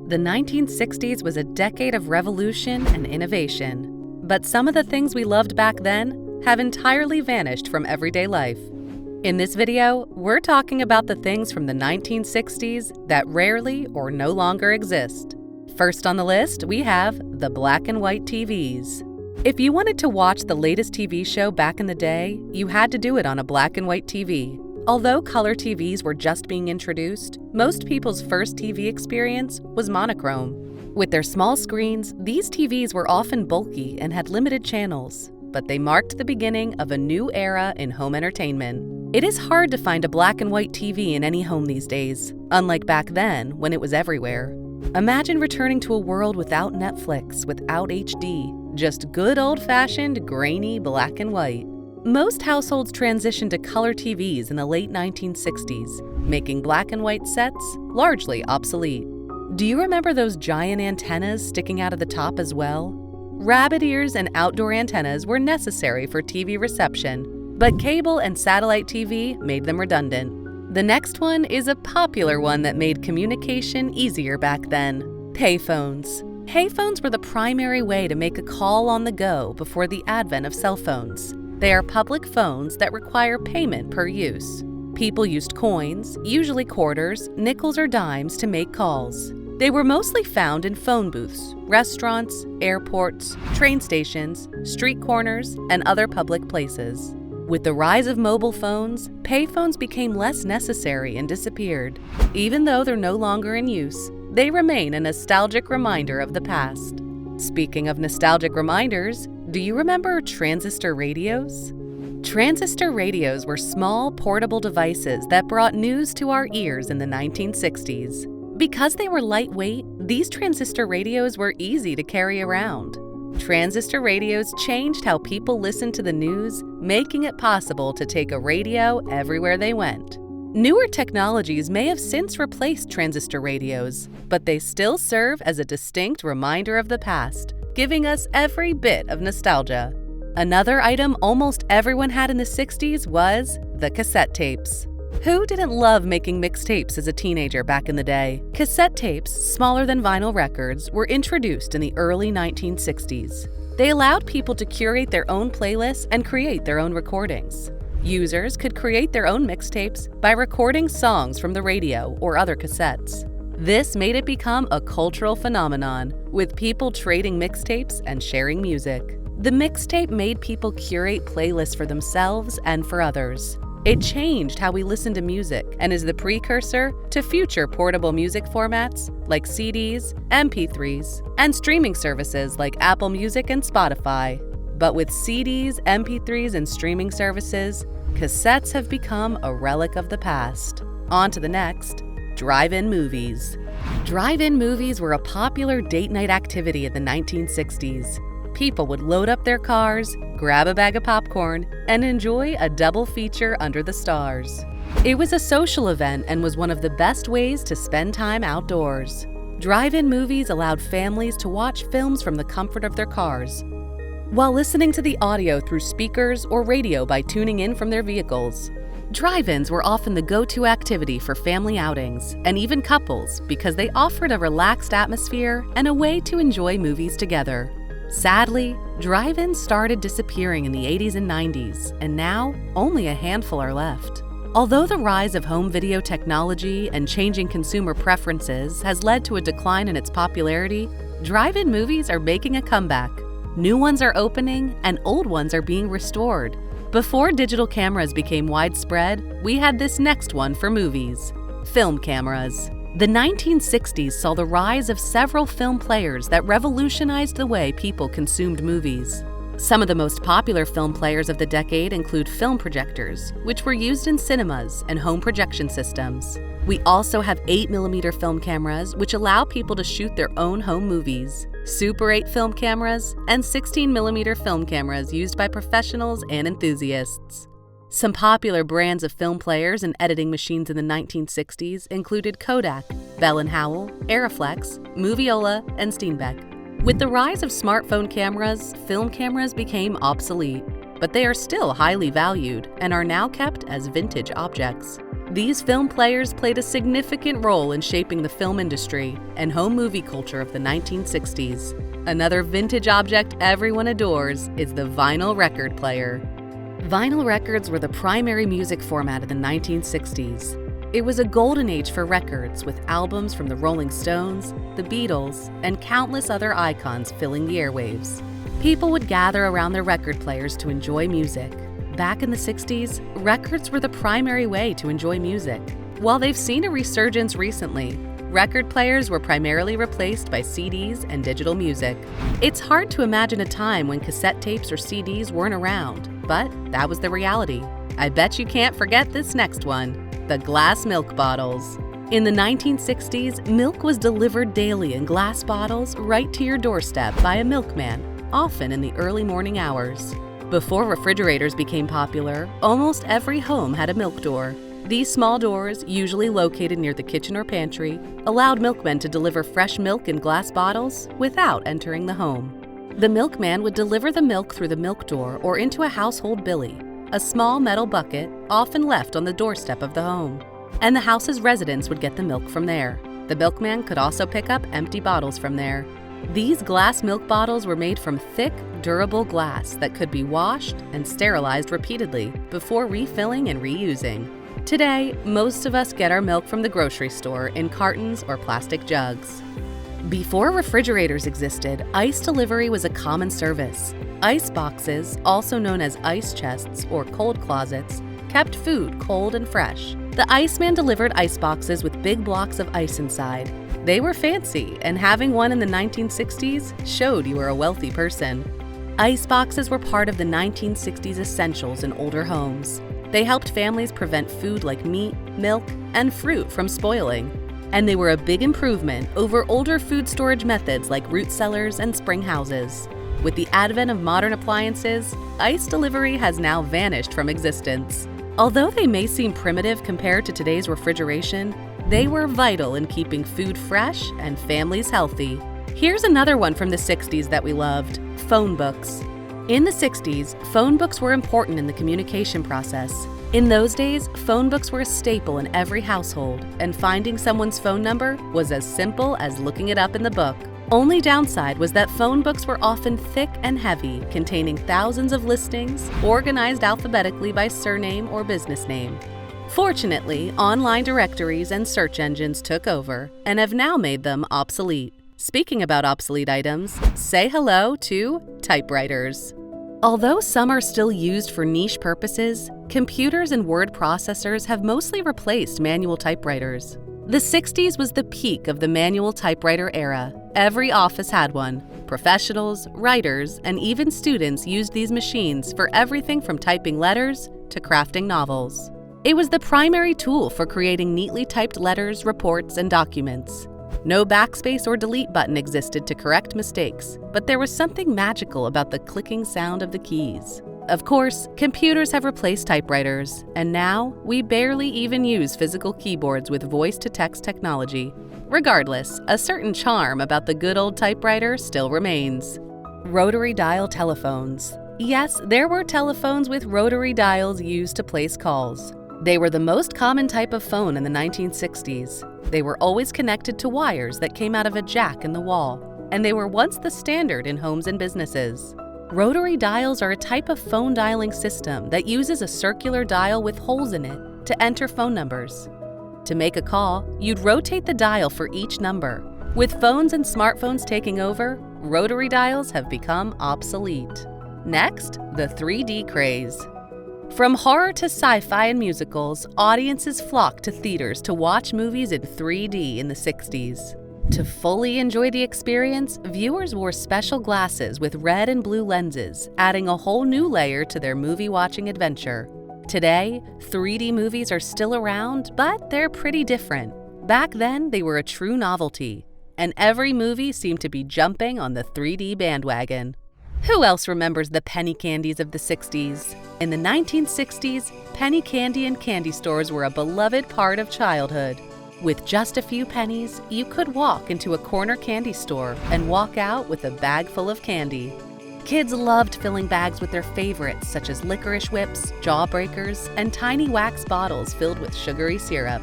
The 1960s was a decade of revolution and innovation, but some of the things we loved back then have entirely vanished from everyday life. In this video, we're talking about the things from the 1960s that rarely or no longer exist. First on the list, we have the black and white TVs. If you wanted to watch the latest TV show back in the day, you had to do it on a black and white TV. Although color TVs were just being introduced, most people's first TV experience was monochrome. With their small screens, these TVs were often bulky and had limited channels, but they marked the beginning of a new era in home entertainment. It is hard to find a black and white TV in any home these days, unlike back then when it was everywhere. Imagine returning to a world without Netflix, without HD, just good old-fashioned, grainy black and white. Most households transitioned to color TVs in the late 1960s, making black and white sets largely obsolete. Do you remember those giant antennas sticking out of the top as well? Rabbit ears and outdoor antennas were necessary for TV reception, but cable and satellite TV made them redundant. The next one is a popular one that made communication easier back then: payphones. Payphones were the primary way to make a call on the go before the advent of cell phones. They are public phones that require payment per use. People used coins, usually quarters, nickels, or dimes to make calls. They were mostly found in phone booths, restaurants, airports, train stations, street corners, and other public places. With the rise of mobile phones, payphones became less necessary and disappeared. Even though they're no longer in use, they remain a nostalgic reminder of the past. Speaking of nostalgic reminders, do you remember transistor radios? Transistor radios were small, portable devices that brought news to our ears in the 1960s. Because they were lightweight, these transistor radios were easy to carry around. Transistor radios changed how people listened to the news, making it possible to take a radio everywhere they went. Newer technologies may have since replaced transistor radios, but they still serve as a distinct reminder of the past, giving us every bit of nostalgia. Another item almost everyone had in the 60s was the cassette tapes. Who didn't love making mixtapes as a teenager back in the day? Cassette tapes, smaller than vinyl records, were introduced in the early 1960s. They allowed people to curate their own playlists and create their own recordings. Users could create their own mixtapes by recording songs from the radio or other cassettes. This made it become a cultural phenomenon, with people trading mixtapes and sharing music. The mixtape made people curate playlists for themselves and for others. It changed how we listen to music and is the precursor to future portable music formats like CDs, MP3s, and streaming services like Apple Music and Spotify. But with CDs, MP3s, and streaming services, cassettes have become a relic of the past. On to the next, drive-in movies. Drive-in movies were a popular date night activity in the 1960s. People would load up their cars, grab a bag of popcorn, and enjoy a double feature under the stars. It was a social event and was one of the best ways to spend time outdoors. Drive-in movies allowed families to watch films from the comfort of their cars, while listening to the audio through speakers or radio by tuning in from their vehicles. Drive-ins were often the go-to activity for family outings and even couples because they offered a relaxed atmosphere and a way to enjoy movies together. Sadly, drive-ins started disappearing in the 80s and 90s, and now only a handful are left. Although the rise of home video technology and changing consumer preferences has led to a decline in its popularity, drive-in movies are making a comeback. New ones are opening, and old ones are being restored. Before digital cameras became widespread, we had this next one for movies: film cameras. The 1960s saw the rise of several film players that revolutionized the way people consumed movies. Some of the most popular film players of the decade include film projectors, which were used in cinemas and home projection systems. We also have 8mm film cameras, which allow people to shoot their own home movies, Super 8 film cameras, and 16mm film cameras used by professionals and enthusiasts. Some popular brands of film players and editing machines in the 1960s included Kodak, Bell & Howell, Arriflex, Moviola, and Steenbeck. With the rise of smartphone cameras, film cameras became obsolete, but they are still highly valued and are now kept as vintage objects. These film players played a significant role in shaping the film industry and home movie culture of the 1960s. Another vintage object everyone adores is the vinyl record player. Vinyl records were the primary music format of the 1960s. It was a golden age for records, with albums from the Rolling Stones, the Beatles, and countless other icons filling the airwaves. People would gather around their record players to enjoy music. Back in the 60s, records were the primary way to enjoy music. While they've seen a resurgence recently, record players were primarily replaced by CDs and digital music. It's hard to imagine a time when cassette tapes or CDs weren't around, but that was the reality. I bet you can't forget this next one, the glass milk bottles. In the 1960s, milk was delivered daily in glass bottles right to your doorstep by a milkman, often in the early morning hours. Before refrigerators became popular, almost every home had a milk door. These small doors, usually located near the kitchen or pantry, allowed milkmen to deliver fresh milk in glass bottles without entering the home. The milkman would deliver the milk through the milk door or into a household billy, a small metal bucket often left on the doorstep of the home, and the house's residents would get the milk from there. The milkman could also pick up empty bottles from there. These glass milk bottles were made from thick, durable glass that could be washed and sterilized repeatedly before refilling and reusing. Today, most of us get our milk from the grocery store in cartons or plastic jugs. Before refrigerators existed, ice delivery was a common service. Ice boxes, also known as ice chests or cold closets, kept food cold and fresh. The Iceman delivered ice boxes with big blocks of ice inside. They were fancy, and having one in the 1960s showed you were a wealthy person. Ice boxes were part of the 1960s essentials in older homes. They helped families prevent food like meat, milk, and fruit from spoiling. And they were a big improvement over older food storage methods like root cellars and spring houses. With the advent of modern appliances, ice delivery has now vanished from existence. Although they may seem primitive compared to today's refrigeration, they were vital in keeping food fresh and families healthy. Here's another one from the 60s that we loved: phone books. In the 60s, phone books were important in the communication process. In those days, phone books were a staple in every household, and finding someone's phone number was as simple as looking it up in the book. Only downside was that phone books were often thick and heavy, containing thousands of listings, organized alphabetically by surname or business name. Fortunately, online directories and search engines took over and have now made them obsolete. Speaking about obsolete items, say hello to typewriters. Although some are still used for niche purposes, computers and word processors have mostly replaced manual typewriters. The 60s was the peak of the manual typewriter era. Every office had one. Professionals, writers, and even students used these machines for everything from typing letters to crafting novels. It was the primary tool for creating neatly typed letters, reports, and documents. No backspace or delete button existed to correct mistakes, but there was something magical about the clicking sound of the keys. Of course, computers have replaced typewriters, and now we barely even use physical keyboards with voice-to-text technology. Regardless, a certain charm about the good old typewriter still remains. Rotary dial telephones. Yes, there were telephones with rotary dials used to place calls. They were the most common type of phone in the 1960s. They were always connected to wires that came out of a jack in the wall, and they were once the standard in homes and businesses. Rotary dials are a type of phone dialing system that uses a circular dial with holes in it to enter phone numbers. To make a call, you'd rotate the dial for each number. With phones and smartphones taking over, rotary dials have become obsolete. Next, the 3D craze. From horror to sci-fi and musicals, audiences flocked to theaters to watch movies in 3D in the 60s. To fully enjoy the experience, viewers wore special glasses with red and blue lenses, adding a whole new layer to their movie-watching adventure. Today, 3D movies are still around, but they're pretty different. Back then, they were a true novelty, and every movie seemed to be jumping on the 3D bandwagon. Who else remembers the penny candies of the 60s? In the 1960s, penny candy and candy stores were a beloved part of childhood. With just a few pennies, you could walk into a corner candy store and walk out with a bag full of candy. Kids loved filling bags with their favorites such as licorice whips, jawbreakers, and tiny wax bottles filled with sugary syrup.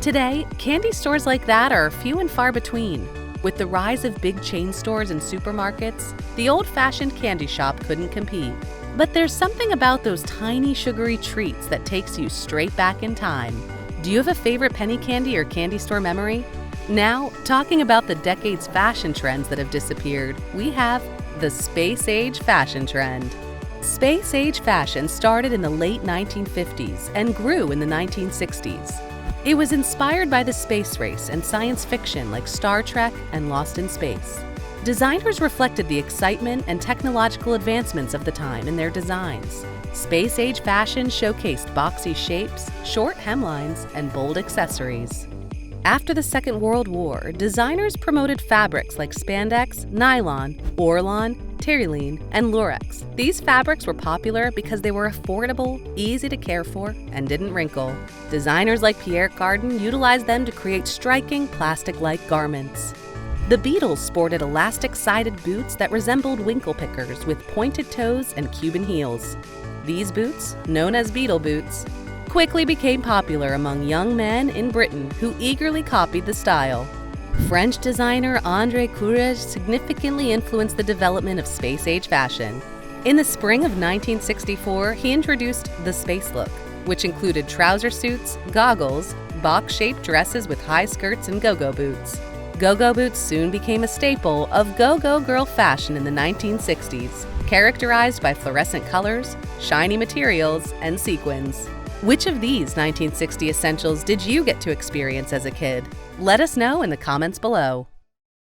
Today, candy stores like that are few and far between. With the rise of big chain stores and supermarkets, the old-fashioned candy shop couldn't compete. But there's something about those tiny sugary treats that takes you straight back in time. Do you have a favorite penny candy or candy store memory? Now, talking about the decade's fashion trends that have disappeared, we have the space age fashion trend. Space age fashion started in the late 1950s and grew in the 1960s. It was inspired by the space race and science fiction like Star Trek and Lost in Space. Designers reflected the excitement and technological advancements of the time in their designs. Space age fashion showcased boxy shapes, short hemlines, and bold accessories. After the Second World War, designers promoted fabrics like spandex, nylon, orlon, terylene, and lurex. These fabrics were popular because they were affordable, easy to care for, and didn't wrinkle. Designers like Pierre Cardin utilized them to create striking plastic-like garments. The Beatles sported elastic-sided boots that resembled winkle pickers with pointed toes and Cuban heels. These boots, known as Beatle boots, quickly became popular among young men in Britain who eagerly copied the style. French designer André Courrèges significantly influenced the development of space-age fashion. In the spring of 1964, he introduced the space look, which included trouser suits, goggles, box-shaped dresses with high skirts, and go-go boots. Go-go boots soon became a staple of go-go girl fashion in the 1960s, characterized by fluorescent colors, shiny materials, and sequins. Which of these 1960 essentials did you get to experience as a kid? Let us know in the comments below.